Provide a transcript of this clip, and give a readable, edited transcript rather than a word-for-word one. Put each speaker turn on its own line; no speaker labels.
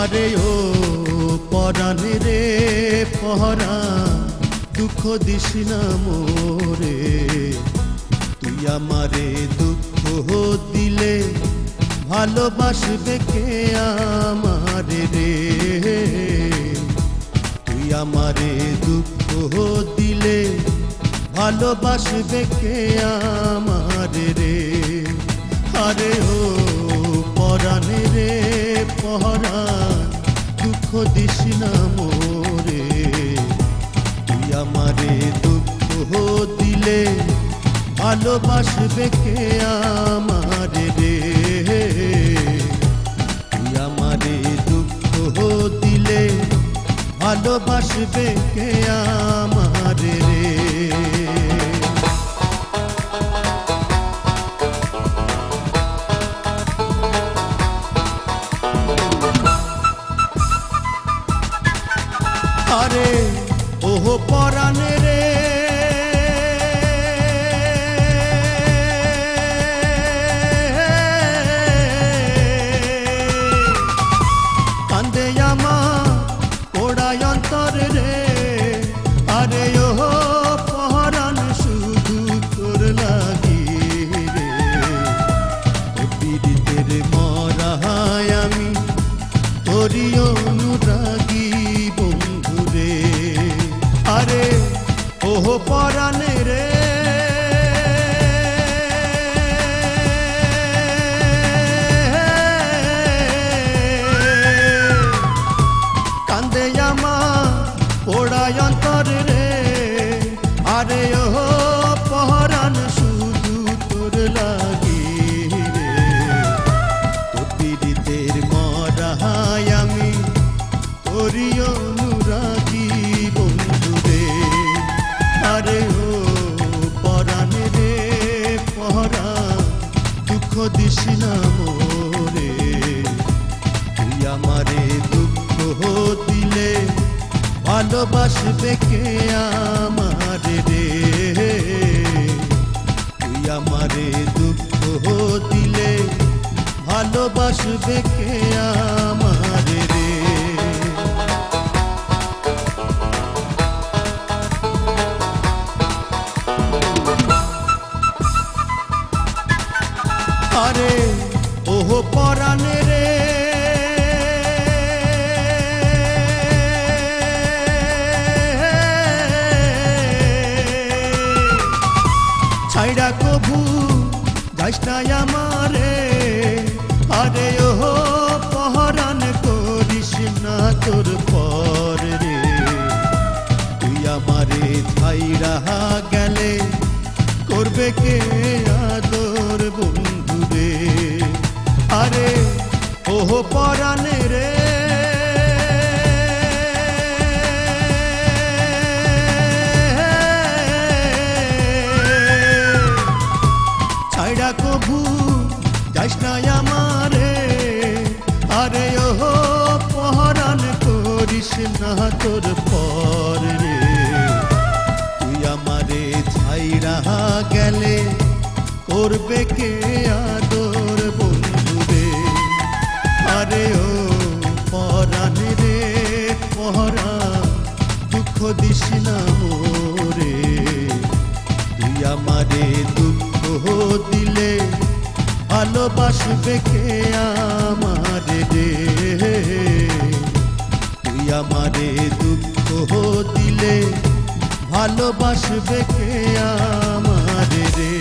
আরে ও পরাণে রে পরাণ, দুঃখ দিস না মোরে। তুই আমারে দুঃখ দিলে ভালোবাসবে কে আমারে রে। তুই আমারে দুঃখ দিলে ভালোবাসবে কে আমারে রে। আরে ও পরাণে রে পরাণ, দুঃখ দিস না মোরে। তুই আমারে দুঃখ দিলে ভালোবাসবে কে আমারে রে। তুই আমারে দুঃখ দিলে ভালোবাসবে কে আমারে রে। আরে ওহো পরাণে রে কান্দে আমার পোড়ায় অন্তর রে। আরে ওহো পরাণ শুধু তোর লাগি রে। পীড়িতের মরায় আমি তোরি অনুরাগী বন্ধু রে। আরে ওহো পরাণে রে কান্দে আমার পোড়ায় অন্তর রে। আরে ওহো পরাণ শুধু তোর লাগি রে। তোর পীড়িতের মরায় আমি তোরি অনুরাগী বন্ধু রে। আরে ও পরাণে রে পরাণ, দুঃখ দিস না মোরে। তুই আমারে দুঃখ দিলে ভালোবাসবে কে আমারে রে। তুই আমারে দুঃখ দিলে ভালোবাসবে কে আমারে রে। আরে ওহো পরাণে রে ছাইড়া কভু যাইস না আমারে। আরে ওহো পরাণ করিস না তোর পর রে। তুই আমারে ছাইড়া গেলে করবে কে আদর বন্ধু রে। আরে ওহো পরাণে রে ছাইড়া কভু যাইস না আমারে। আরে ওহো পরাণ করিস না তোর পর রে। তুই আমারে ছাইড়া গেলে করবে কে আদর বন্ধু রে। আরে ও পরাণে রে পরাণ, দুঃখ দিস না মোরে। তুই আমারে দুঃখ দিলে ভালোবাসবে কে আমারে রে। তুই আমারে দুঃখ দিলে ভালোবাসবে কে আমারে রে।